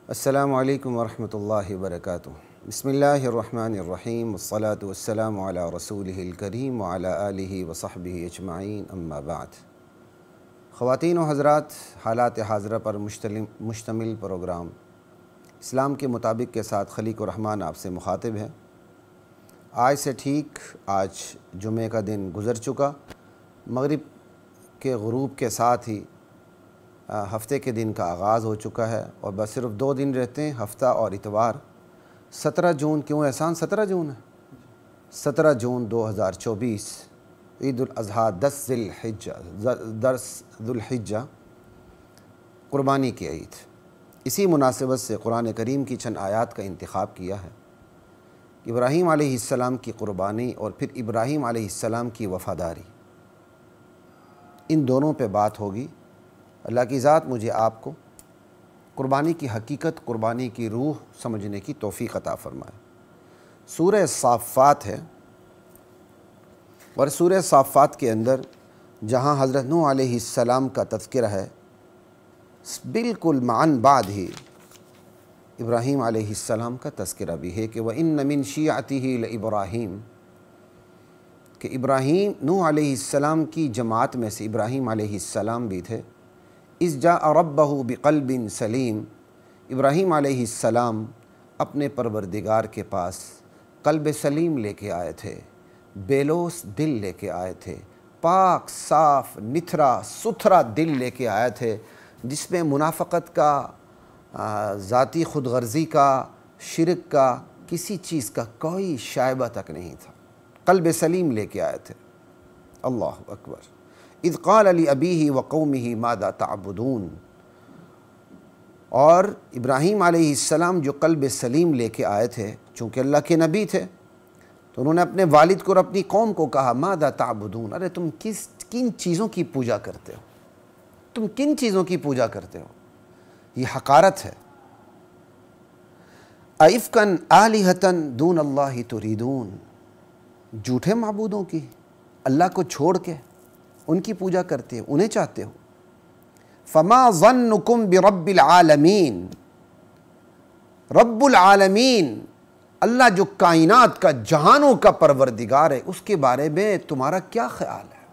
السلام علیکم ورحمۃ اللہ وبرکاتہ۔ بسم اللہ الرحمن الرحیم، والصلاة والسلام علی رسولہ الکریم وعلی آلہ وصحبہ اجمعین، اما بعد۔ خواتین و حضرات، حالات حاضرہ پر مشتمل پروگرام اسلام کے مطابق کے ساتھ خلیق الرحمن آپ سے مخاطب ہے۔ آج سے ٹھیک آج جمعہ کا دن گزر چکا، مغرب کے غروب کے ساتھ ہی ہفتے کے دن کا آغاز ہو چکا ہے، اور بس صرف 2 دن رہتے ہیں، ہفتہ اور اتوار۔ 17 جون، کیوں احسان 17 جون ہے؟ 17 جون 2024 عید الاضحیٰ 10 ذو الحجہ، قربانی کی عید۔ اسی مناسبت سے قرآن کریم کی چند آیات کا انتخاب کیا ہے۔ ابراہیم علیہ السلام کی قربانی اور پھر ابراہیم علیہ السلام کی وفاداری، ان دونوں پہ بات ہوگی۔ اللہ کی ذات مجھے آپ کو قربانی کی حقیقت، قربانی کی روح سمجھنے کی توفیق عطا فرمائے۔ سورہ صافات ہے، اور سورہ صافات کے اندر جہاں حضرت نوح علیہ السلام کا تذکرہ ہے، بالکل معاً بعد ہی ابراہیم علیہ السلام کا تذکرہ بھی ہے کہ وَإِنَّ مِن شِيعَتِهِ لِإِبْرَاهِيمَ، کہ ابراہیم، نوح علیہ السلام کی جماعت میں سے ابراہیم علیہ السلام بھی تھے۔ اذ جاء ربہ بقلب سلیم، ابراہیم علیہ السلام اپنے پروردگار کے پاس قلب سلیم لے کے آئے تھے، بیلوس دل لے کے آئے تھے، پاک صاف نتھرا ستھرا دل لے کے آئے تھے، جس میں منافقت کا، ذاتی خود غرضی کا، شرک کا، کسی چیز کا کوئی شائبہ تک نہیں تھا۔ قلب سلیم لے کے آئے تھے۔ اللہ اکبر۔ اذ قال لأبیہ وقومہ ماذا تعبدون، اور ابراہیم علیہ السلام جو قلب سلیم لے کے آئے تھے، چونکہ اللہ کے نبی تھے، تو انہوں نے اپنے والد کو اور اپنی قوم کو کہا ماذا تعبدون، ارے تم کن چیزوں کی پوجا کرتے ہو؟ تم کن چیزوں کی پوجا کرتے ہو؟ یہ حقارت ہے۔ ائفکن آلہۃ دون اللہ تریدون، جھوٹے معبودوں کی، اللہ کو چھوڑ کے ان کی پوجا کرتے ہو، انہیں چاہتے ہو۔ فما ظنکم برب العالمین، رب العالمین، اللہ جو کائنات کا، جہانوں کا پروردگار ہے، اس کے بارے میں تمہارا کیا خیال ہے؟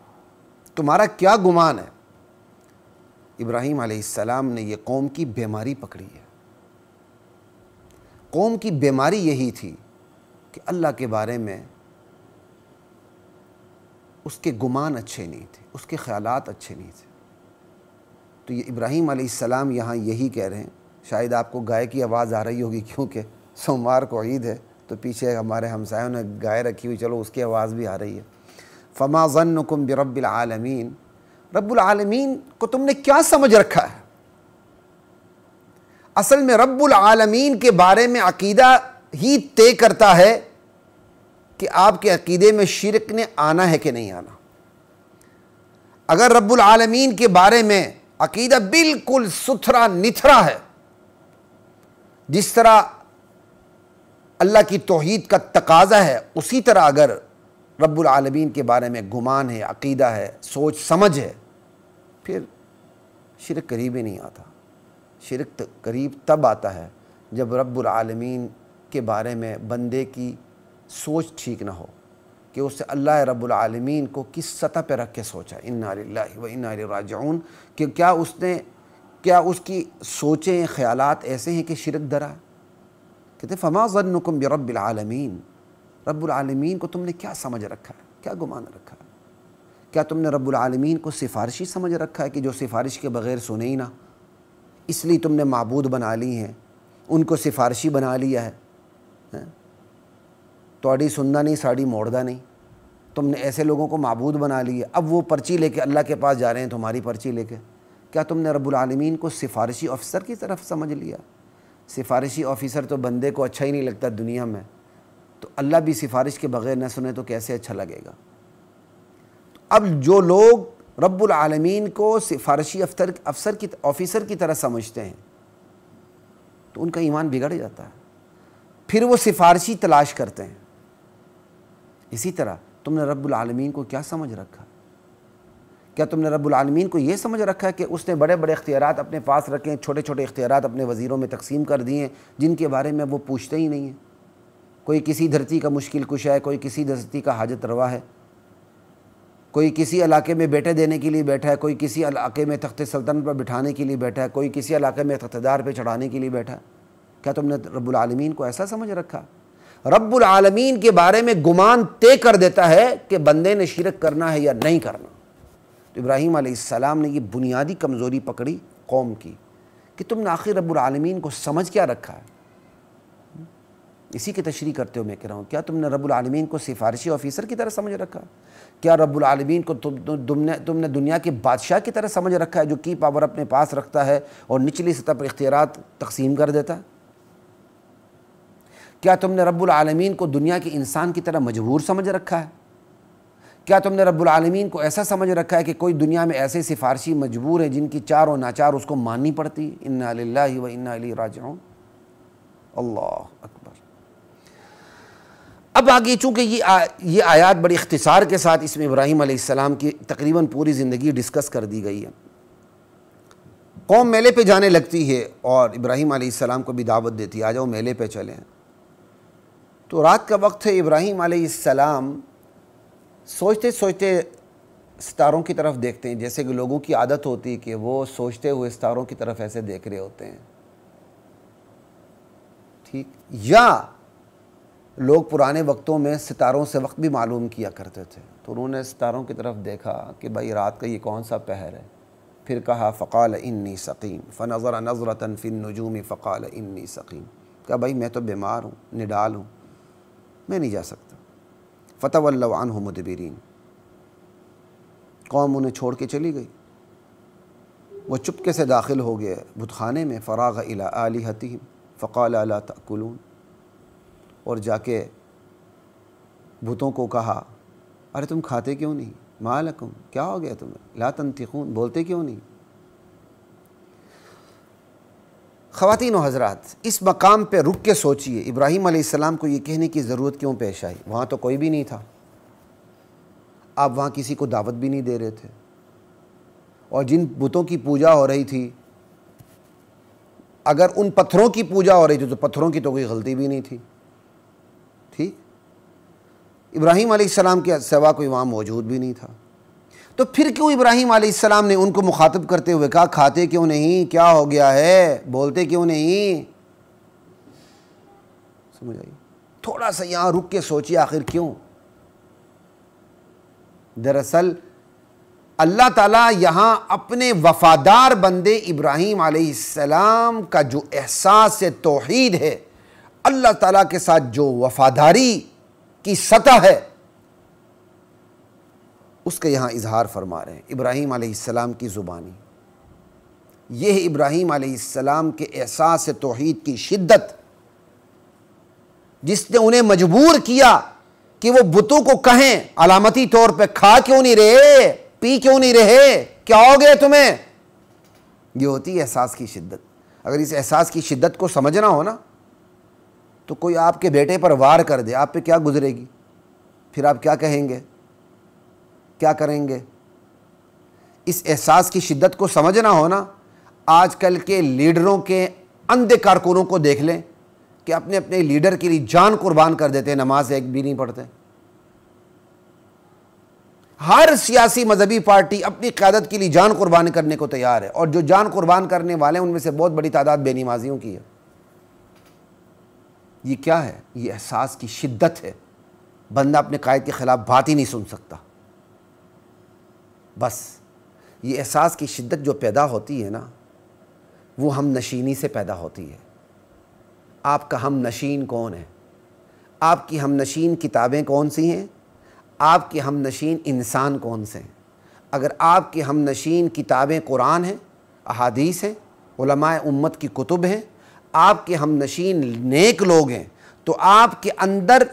تمہارا کیا گمان ہے؟ ابراہیم علیہ السلام نے یہ قوم کی بیماری پکڑی ہے۔ قوم کی بیماری یہی تھی کہ اللہ کے بارے میں اس کے گمان اچھے نہیں تھے، اس کے خیالات اچھے نہیں تھے۔ تو یہ ابراہیم علیہ السلام یہاں یہی کہہ رہے ہیں۔ شاید آپ کو گائے کی آواز آ رہی ہوگی، کیونکہ سوموار کو عید ہے، تو پیچھے ہمارے ہمسایوں نے گائے رکھی ہوئی، چلو اس کی آواز بھی آ رہی ہے۔ فما ظنکم برب العالمین، رب العالمین کو تم نے کیا سمجھ رکھا ہے؟ اصل میں رب العالمین کے بارے میں عقیدہ ہی طے کرتا ہے کہ آپ کے عقیدے میں شرک نے آنا ہے کہ نہیں آنا۔ اگر رب العالمین کے بارے میں عقیدہ بالکل ستھرا نتھرا ہے، جس طرح اللہ کی توحید کا تقاضا ہے، اسی طرح اگر رب العالمین کے بارے میں گمان ہے، عقیدہ ہے، سوچ سمجھ ہے، پھر شرک قریب ہی نہیں آتا۔ شرک قریب تب آتا ہے جب رب العالمین کے بارے میں بندے کی سوچ ٹھیک نہ ہو، کہ اس سے اللہ رب العالمین کو کس سطح پہ رکھ کے سوچا، انا للہ و انا الیہ راجعون، کہ کیا اس کی سوچیں، خیالات ایسے ہیں کہ شرک درا ہے؟ کہتے فما ظنکم برب العالمین، رب العالمین کو تم نے کیا سمجھ رکھا ہے، کیا گمان رکھا ہے؟ کیا تم نے رب العالمین کو سفارشی سمجھ رکھا ہے، کہ جو سفارش کے بغیر سنے ہی نہ، اس لیے تم نے معبود بنا لی ہیں، ان کو سفارشی بنا لیا ہے؟ توڑی سننا نہیں، ساڑی موڑدا نہیں، تم نے ایسے لوگوں کو معبود بنا لیا، اب وہ پرچی لے کے اللہ کے پاس جا رہے ہیں تمہاری پرچی لے کے۔ کیا تم نے رب العالمین کو سفارشی آفیسر کی طرف سمجھ لیا؟ سفارشی آفیسر تو بندے کو اچھا ہی نہیں لگتا دنیا میں، تو اللہ بھی سفارش کے بغیر نہ سنے تو کیسے اچھا لگے گا؟ اب جو لوگ رب العالمین کو سفارشی آفیسر کی طرح سمجھتے ہیں، تو ان کا ایمان بگڑ جاتا ہے، پھر وہ سفارشی تلاش کرتے ہیں۔ اسی طرح تم نے رب العالمین کو کیا سمجھ رکھا؟ کیا تم نے رب العالمین کو یہ سمجھ رکھا ہے کہ اس نے بڑے بڑے اختیارات اپنے پاس رکھے، چھوٹے چھوٹے اختیارات اپنے وزیروں میں تقسیم کر دیے ہیں جن کے بارے میں وہ پوچھتے ہی نہیں ہیں؟ کوئی کسی دھرتی کا مشکل کشا ہے، کوئی کسی دھرتی کا حاجت روا ہے، کوئی کسی علاقے میں بیٹے دینے کے لیے بیٹھا ہے، کوئی کسی علاقے میں تخت سلطنت پر بٹھانے کے لیے بیٹھا ہے، کوئی کسی علاقے میں اقتدار پہ چڑھانے کے لیے بیٹھا ہے۔ کیا تم نے رب العالمین کو ایسا سمجھ رکھا؟ رب العالمین کے بارے میں گمان طے کر دیتا ہے کہ بندے نے شرک کرنا ہے یا نہیں کرنا۔ تو ابراہیم علیہ السلام نے یہ بنیادی کمزوری پکڑی قوم کی کہ تم نے آخر رب العالمین کو سمجھ کیا رکھا ہے۔ اسی کی تشریح کرتے ہوئے میں کہہ رہا ہوں، کیا تم نے رب العالمین کو سفارشی آفیسر کی طرح سمجھ رکھا؟ کیا رب العالمین کو تم نے دنیا کے بادشاہ کی طرح سمجھ رکھا ہے جو کی پاور اپنے پاس رکھتا ہے اور نچلی سطح پر اختیارات تقسیم کر دیتا ہے؟ کیا تم نے رب العالمین کو دنیا کے انسان کی طرح مجبور سمجھ رکھا ہے؟ کیا تم نے رب العالمین کو ایسا سمجھ رکھا ہے کہ کوئی دنیا میں ایسے سفارشی مجبور ہیں جن کی چار و ناچار اس کو ماننی پڑتی؟ انا للہ و انا الیہ راجعون۔ اللہ اکبر۔ اب آگے چونکہ یہ آیات بڑی اختصار کے ساتھ اس میں ابراہیم علیہ السلام کی تقریباً پوری زندگی ڈسکس کر دی گئی ہے۔ قوم میلے پہ جانے لگتی ہے اور ابراہیم علیہ السلام کو بھی دعوت دیتی ہے، آ جاؤ میلے پہ چلیں۔ تو رات کا وقت ہے، ابراہیم علیہ السلام سوچتے سوچتے ستاروں کی طرف دیکھتے ہیں، جیسے کہ لوگوں کی عادت ہوتی ہے کہ وہ سوچتے ہوئے ستاروں کی طرف ایسے دیکھ رہے ہوتے ہیں، ٹھیک؟ یا لوگ پرانے وقتوں میں ستاروں سے وقت بھی معلوم کیا کرتے تھے، تو انہوں نے ستاروں کی طرف دیکھا کہ بھائی رات کا یہ کون سا پہر ہے، پھر کہا فقال انی سقیم فنظر نظرۃ فی النجوم فقال انی سقیم، کہا بھائی میں تو بیمار ہوں، نڈال ہوں، میں نہیں جا سکتا۔ فتولوا عنہ مدبرین، قوم انہیں چھوڑ کے چلی گئی، وہ چپکے سے داخل ہو گئے بت خانے میں، فراغ الی آلہتہم فقال الا تأکلون، اور جا کے بتوں کو کہا ارے تم کھاتے کیوں نہیں؟ ما لکم، کیا ہو گیا تمہیں؟ لا تنطقون، بولتے کیوں نہیں؟ خواتین و حضرات، اس مقام پہ رک کے سوچئے ابراہیم علیہ السلام کو یہ کہنے کی ضرورت کیوں پیش آئی؟ وہاں تو کوئی بھی نہیں تھا، آپ وہاں کسی کو دعوت بھی نہیں دے رہے تھے، اور جن بتوں کی پوجا ہو رہی تھی، اگر ان پتھروں کی پوجا ہو رہی تھی تو پتھروں کی تو کوئی غلطی بھی نہیں تھی، ٹھیک؟ ابراہیم علیہ السلام کے سوا کوئی وہاں موجود بھی نہیں تھا، تو پھر کیوں ابراہیم علیہ السلام نے ان کو مخاطب کرتے ہوئے کہا کھاتے کیوں نہیں؟ کیا ہو گیا ہے؟ بولتے کیوں نہیں؟ سمجھ آئی؟ تھوڑا سا یہاں رک کے سوچیے آخر کیوں؟ دراصل اللہ تعالیٰ یہاں اپنے وفادار بندے ابراہیم علیہ السلام کا جو احساس توحید ہے، اللہ تعالیٰ کے ساتھ جو وفاداری کی سطح ہے، اس کا یہاں اظہار فرما رہے ہیں ابراہیم علیہ السلام کی زبانی۔ یہ ابراہیم علیہ السلام کے احساس توحید کی شدت، جس نے انہیں مجبور کیا کہ وہ بتوں کو کہیں علامتی طور پہ کھا کیوں نہیں رہے، پی کیوں نہیں رہے، کیا ہو گئے تمہیں؟ یہ ہوتی ہے احساس کی شدت۔ اگر اس احساس کی شدت کو سمجھنا ہو نا، تو کوئی آپ کے بیٹے پر وار کر دے، آپ پہ کیا گزرے گی؟ پھر آپ کیا کہیں گے؟ کیا کریں گے؟ اس احساس کی شدت کو سمجھنا ہو نا، آج کل کے لیڈروں کے اندھے کارکنوں کو دیکھ لیں کہ اپنے اپنے لیڈر کے لیے جان قربان کر دیتے ہیں، نماز ایک بھی نہیں پڑھتے۔ ہر سیاسی مذہبی پارٹی اپنی قیادت کے لیے جان قربان کرنے کو تیار ہے، اور جو جان قربان کرنے والے ہیں ان میں سے بہت بڑی تعداد بے نمازیوں کی ہے۔ یہ کیا ہے؟ یہ احساس کی شدت ہے، بندہ اپنے قائد کے خلاف بات ہی نہیں سن سکتا۔ بس یہ احساس کی شدت جو پیدا ہوتی ہے نا، وہ ہم نشینی سے پیدا ہوتی ہے۔ آپ کا ہم نشین کون ہے؟ آپ کی ہم نشین کتابیں کون سی ہیں؟ آپ کے ہم نشین انسان کون سے ہیں؟ اگر آپ کے ہم نشین کتابیں قرآن ہیں، احادیث ہیں، علماء امت کی کتب ہیں، آپ کے ہم نشین نیک لوگ ہیں، تو آپ کے اندر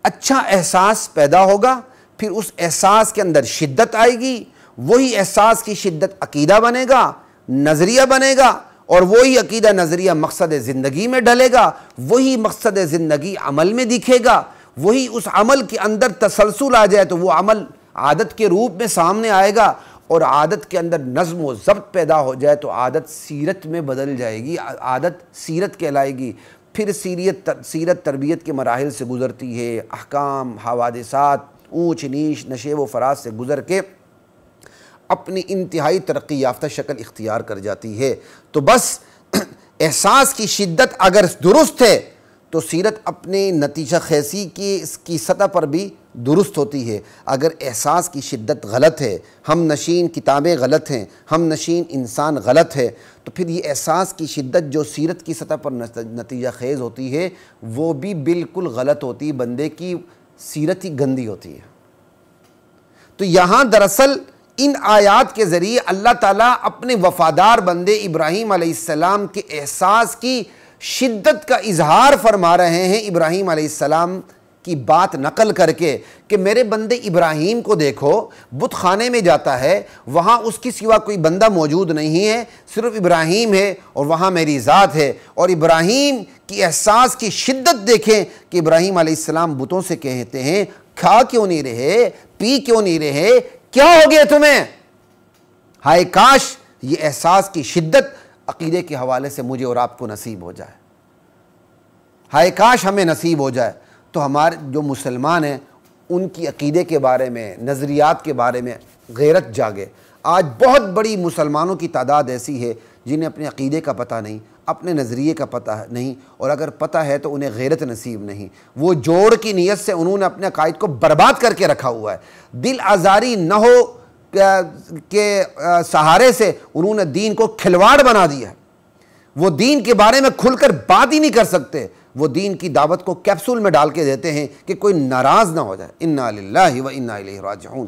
اچھا احساس پیدا ہوگا، پھر اس احساس کے اندر شدت آئے گی، وہی احساس کی شدت عقیدہ بنے گا، نظریہ بنے گا، اور وہی عقیدہ نظریہ مقصد زندگی میں ڈلے گا، وہی مقصد زندگی عمل میں دکھے گا، وہی اس عمل کے اندر تسلسل آ جائے تو وہ عمل عادت کے روپ میں سامنے آئے گا، اور عادت کے اندر نظم و ضبط پیدا ہو جائے تو عادت سیرت میں بدل جائے گی، عادت سیرت کہلائے گی، پھر سیرت تربیت کے مراحل سے گزرتی ہے، احکام، حوادثات، اونچ نیچ، نشیب و فراز سے گزر کے اپنی انتہائی ترقی یافتہ شکل اختیار کر جاتی ہے۔ تو بس احساس کی شدت اگر درست ہے تو سیرت اپنے نتیجہ خیزی کی سطح پر بھی درست ہوتی ہے۔ اگر احساس کی شدت غلط ہے، ہم نشین کتابیں غلط ہیں، ہم نشین انسان غلط ہے، تو پھر یہ احساس کی شدت جو سیرت کی سطح پر نتیجہ خیز ہوتی ہے وہ بھی بالکل غلط ہوتی ہے، بندے کی سیرت ہی گندی ہوتی ہے۔ تو یہاں دراصل ان آیات کے ذریعے اللہ تعالیٰ اپنے وفادار بندے ابراہیم علیہ السلام کے احساس کی شدت کا اظہار فرما رہے ہیں، ابراہیم علیہ السلام کی بات نقل کر کے کہ میرے بندے ابراہیم کو دیکھو، بت خانے میں جاتا ہے، وہاں اس کی سوا کوئی بندہ موجود نہیں ہے، صرف ابراہیم ہے اور وہاں میری ذات ہے۔ اور ابراہیم کی احساس کی شدت دیکھیں کہ ابراہیم علیہ السلام بتوں سے کہتے ہیں کھا کیوں نہیں رہے، پی کیوں نہیں رہے، کیا ہو گیا تمہیں؟ ہائے کاش یہ احساس کی شدت عقیدے کے حوالے سے مجھے اور آپ کو نصیب ہو جائے، ہائے کاش ہمیں نصیب ہو جائے، تو ہمارے جو مسلمان ہیں ان کی عقیدے کے بارے میں، نظریات کے بارے میں غیرت جاگے۔ آج بہت بڑی مسلمانوں کی تعداد ایسی ہے جنہیں اپنے عقیدے کا پتہ نہیں، اپنے نظریے کا پتہ نہیں، اور اگر پتہ ہے تو انہیں غیرت نصیب نہیں۔ وہ جوڑ کی نیت سے انہوں نے اپنے عقائد کو برباد کر کے رکھا ہوا ہے، دل آزاری نہ ہو کے سہارے سے انہوں نے دین کو کھلواڑ بنا دیا ہے۔ وہ دین کے بارے میں کھل کر بات ہی نہیں کر سکتے، وہ دین کی دعوت کو کیپسول میں ڈال کے دیتے ہیں کہ کوئی ناراض نہ ہو جائے۔ انا للہ و انا الیہ راجعون۔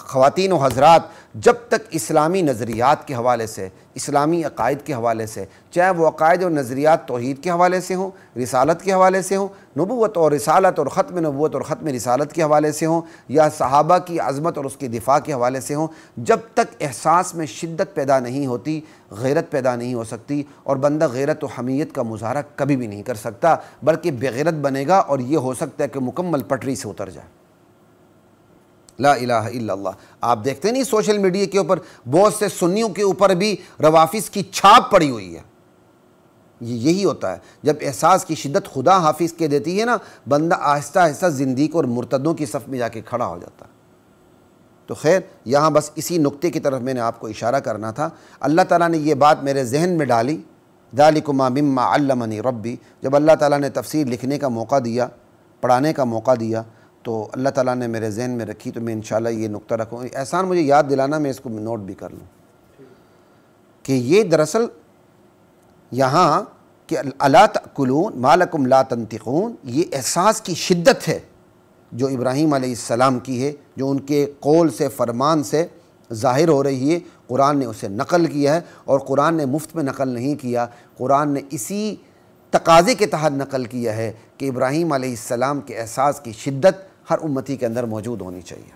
خواتین و حضرات، جب تک اسلامی نظریات کے حوالے سے، اسلامی عقائد کے حوالے سے، چاہے وہ عقائد اور نظریات توحید کے حوالے سے ہوں، رسالت کے حوالے سے ہوں، نبوت اور رسالت اور ختم نبوت اور ختم رسالت کے حوالے سے ہوں، یا صحابہ کی عظمت اور اس کے دفاع کے حوالے سے ہوں، جب تک احساس میں شدت پیدا نہیں ہوتی، غیرت پیدا نہیں ہو سکتی، اور بندہ غیرت و حمیت کا مظاہرہ کبھی بھی نہیں کر سکتا، بلکہ بغیرت بنے گا اور یہ ہو سکتا ہے کہ مکمل پٹری سے اتر جائے۔ لا الہ الا اللہ۔ آپ دیکھتے نہیں سوشل میڈیا کے اوپر بہت سے سنیوں کے اوپر بھی روافظ کی چھاپ پڑی ہوئی ہے۔ یہی ہوتا ہے، جب احساس کی شدت خدا حافظ کے دیتی ہے نا، بندہ آہستہ آہستہ زندیق اور مرتدوں کی صف میں جا کے کھڑا ہو جاتا ہے۔ تو خیر، یہاں بس اسی نقطے کی طرف میں نے آپ کو اشارہ کرنا تھا۔ اللہ تعالیٰ نے یہ بات میرے ذہن میں ڈالی، ذالکما مما علمنی ربی، جب اللہ تعالیٰ نے تفسیر لکھنے کا موقع دیا، پڑھانے کا موقع دیا، تو اللہ تعالیٰ نے میرے ذہن میں رکھی، تو میں انشاءاللہ یہ نقطہ رکھوں۔ احسان مجھے یاد دلانا، میں اس کو نوٹ بھی کر لوں کہ یہ دراصل یہاں کہ الا تأکلون ما لکم لا تنطقون، یہ احساس کی شدت ہے جو ابراہیم علیہ السلام کی ہے، جو ان کے قول سے، فرمان سے ظاہر ہو رہی ہے۔ قرآن نے اسے نقل کیا ہے، اور قرآن نے مفت میں نقل نہیں کیا، قرآن نے اسی تقاضے کے تحت نقل کیا ہے کہ ابراہیم علیہ السلام کے احساس کی شدت ہر امتی کے اندر موجود ہونی چاہیے۔